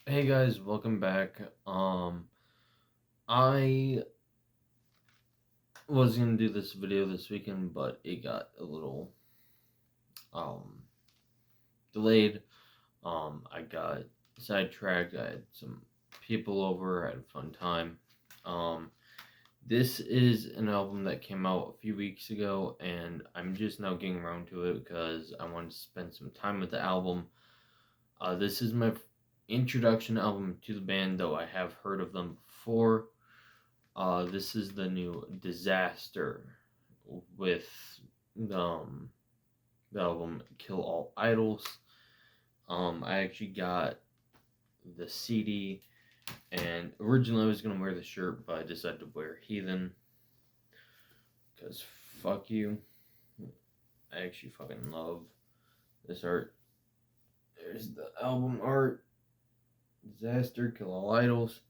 Hey guys, welcome back. I was gonna do this video this weekend, but it got a little um delayed. I got sidetracked. I had some people over. I had a fun time. Um, this is an album that came out a few weeks ago, and I'm just now getting around to it because I wanted to spend some time with the album. This is my introduction album to the band, though I have heard of them before. This is the new Disaster with um, the album Kill All Idols. I actually got the CD, and originally I was gonna wear the shirt, but I decided to wear Heathen because fuck you. I actually fucking love this art. There's the album art, Disaster Kill All Idols.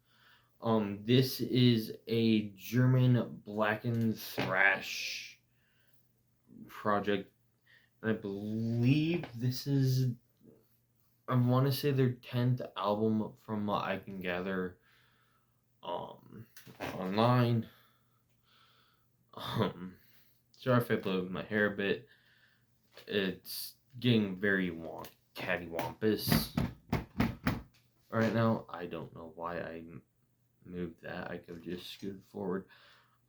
This is a German blackened thrash project. I believe this is, I want to say their 10th album from what I can gather um, online. Sorry if I blow my hair a bit. It's getting very cattywampus right now. I don't know why I moved that. I could have just scooted forward.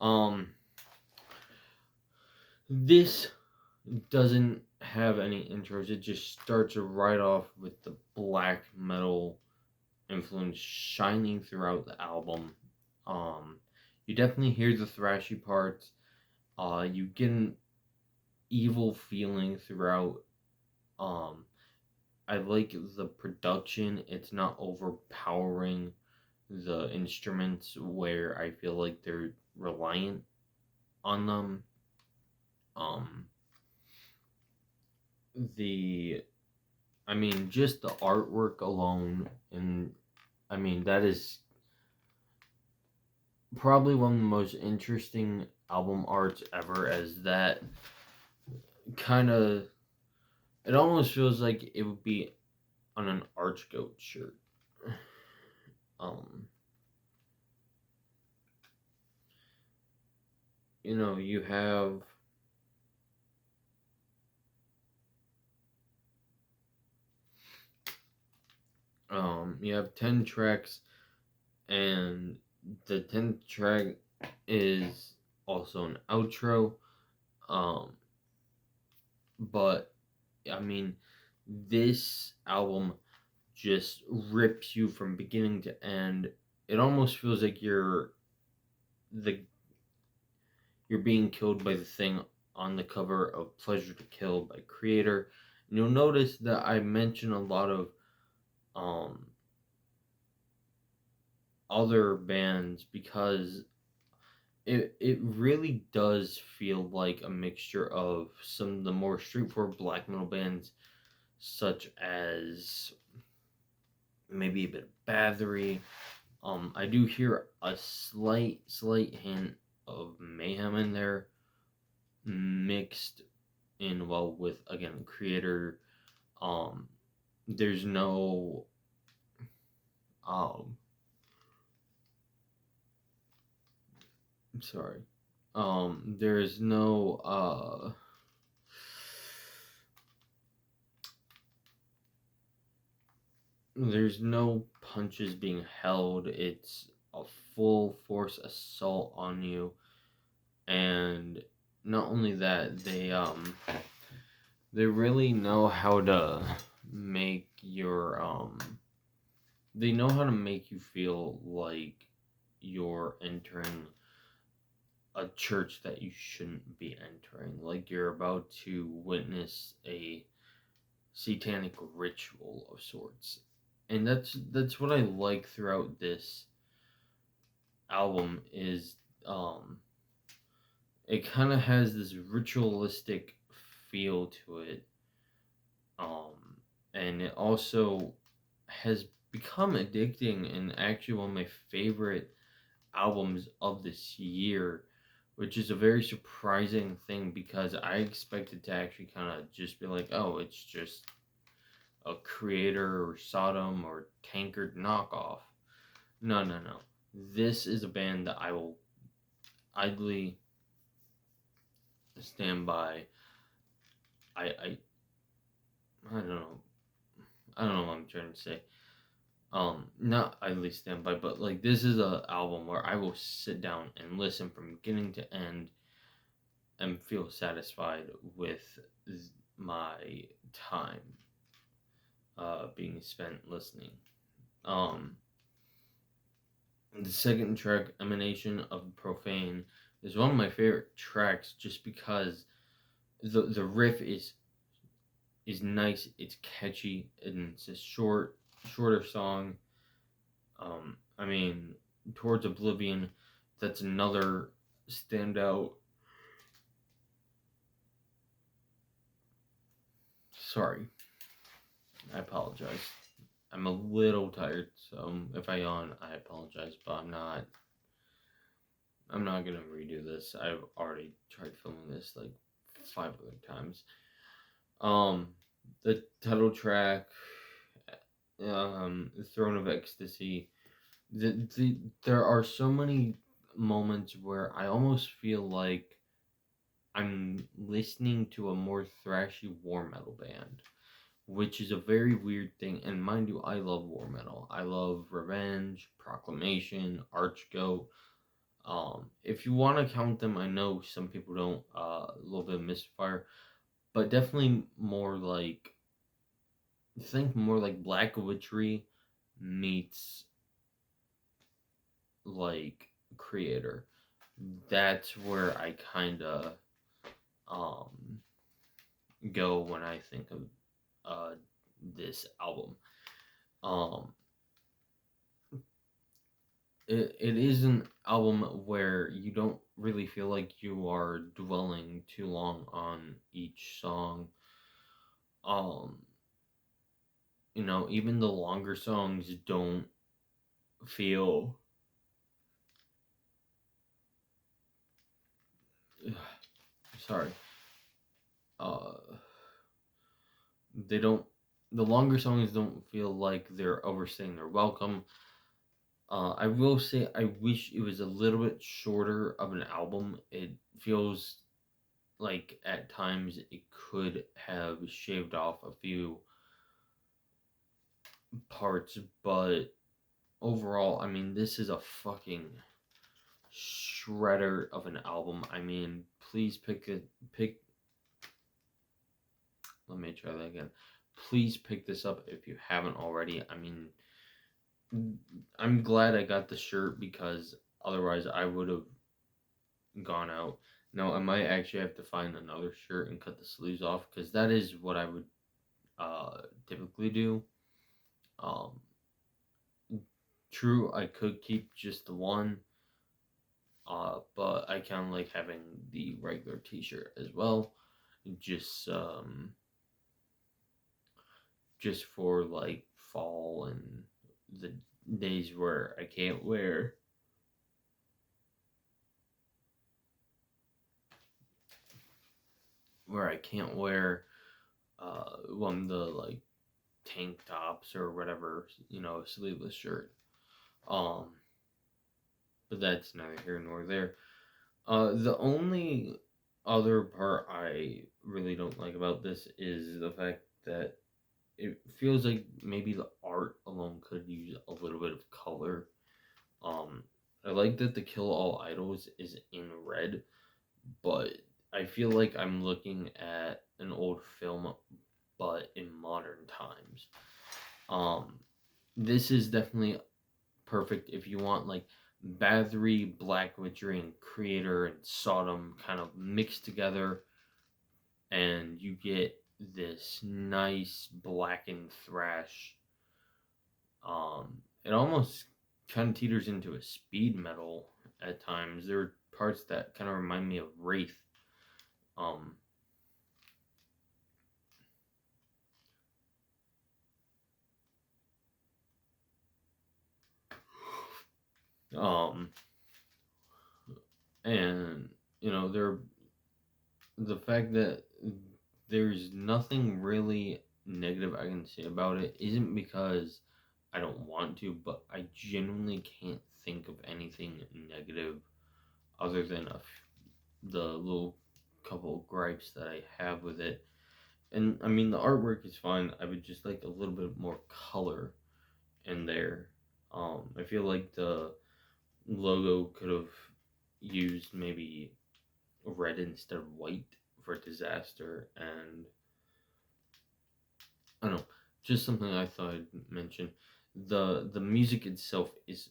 Um, this doesn't have any intros. It just starts right off with the black metal influence shining throughout the album. Um, you definitely hear the thrashy parts. You get an evil feeling throughout. Um, I like the production. It's not overpowering the instruments where I feel like they're reliant on them. Um, the just the artwork alone, and that is probably one of the most interesting album arts ever, as that kind of, it almost feels like it would be on an Archgoat shirt. Um, you have you have 10 tracks, and the 10th track is also an outro. Um, but I mean, this album just rips you from beginning to end. It almost feels like the you're being killed by the thing on the cover of Pleasure to Kill by Creator. And you'll notice that I mention a lot of um, other bands because it really does feel like a mixture of some of the more straightforward black metal bands, such as maybe a bit of Bathory. I do hear a slight hint of Mayhem in there, mixed in well with, again, Creator. Um, there's no um, sorry. There's no there's no punches being held. It's a full force assault on you, and not only that, they really know how to make your they know how to make you feel like you're entering a church that you shouldn't be entering, like you're about to witness a satanic ritual of sorts. And that's what I like throughout this album is it kind of has this ritualistic feel to it. Um and it also has become addicting, and actually one of my favorite albums of this year, which is a very surprising thing because I expected to actually kind of just be like, oh, it's just a Creator or Sodom or Tankard knockoff. No, no, no. This is a band that I will idly stand by. I I don't know. I don't know what I'm trying to say. Not idly stand by, but like this is a album where I will sit down and listen from beginning to end and feel satisfied with my time being spent listening. Um, the second track, Emanation of Profane, is one of my favorite tracks just because the riff is nice, it's catchy, and it's a shorter song. I mean, Towards Oblivion, that's another standout. Sorry, I apologize. I'm a little tired, so if I yawn, I apologize, but I'm not. I'm not gonna redo this. I've already tried filming this like 5 other times. Um, the title track, Throne of Ecstasy. There are so many moments where I almost feel like I'm listening to a more thrashy war metal band, which is a very weird thing. And mind you, I love war metal. I love Revenge, Proclamation, Archgoat. If you want to count them, I know some people don't. A little bit of Misfire, but definitely more like think more like Black Witchery meets like Creator. That's where I kind of um go when I think of this album. Um, it is an album where you don't really feel like you are dwelling too long on each song. Um, even the longer songs don't feel sorry. Uh, they don't. The longer songs don't feel like they're overstaying their welcome. I will say I wish it was a little bit shorter of an album. It feels like at times it could have shaved off a few parts, but overall, I mean, this is a fucking shredder of an album. I mean, please pick. Let me try that again. Please pick this up if you haven't already. I mean, I'm glad I got the shirt because otherwise I would have gone out. Now I might actually have to find another shirt and cut the sleeves off because that is what I would typically do. Um, True, I could keep just the one, but I kind of like having the regular T-shirt as well, just just for like fall and the days where I can't wear one of the like tank tops or whatever, sleeveless shirt. Um, but that's neither here nor there. The only other part I really don't like about this is the fact that it feels like maybe the art alone could use a little bit of color. Um, I like that the Kill All Idols is in red, but I feel like I'm looking at an old film, but in modern times. Um, this is definitely perfect if you want like Bathory, Black Witchery, and Creator and Sodom kind of mixed together, and you get this nice blackened thrash. It almost kind of teeters into a speed metal at times. There are parts that kind of remind me of Wraith. Um, um, and there the fact that there's nothing really negative I can say about it isn't because I don't want to, but I genuinely can't think of anything negative other than the little couple gripes that I have with it. And I mean, the artwork is fine. I would just like a little bit more color in there. I feel like the logo could have used maybe red instead of white for Disaster, and I don't know, just something I thought I'd mention. The music itself is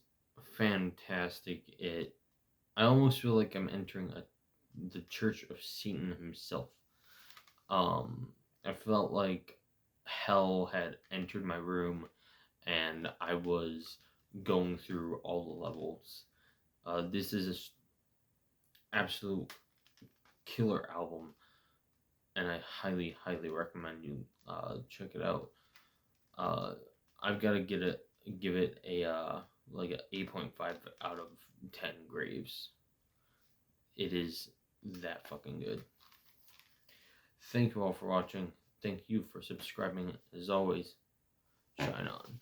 fantastic. I almost feel like I'm entering the Church of Satan himself. Um, I felt like hell had entered my room, and I was going through all the levels. This is an absolute killer album, and I highly, highly recommend you check it out. Uh, I've got to give it a like a 8.5 out of 10 graves. It is that fucking good. Thank you all for watching. Thank you for subscribing. As always, shine on.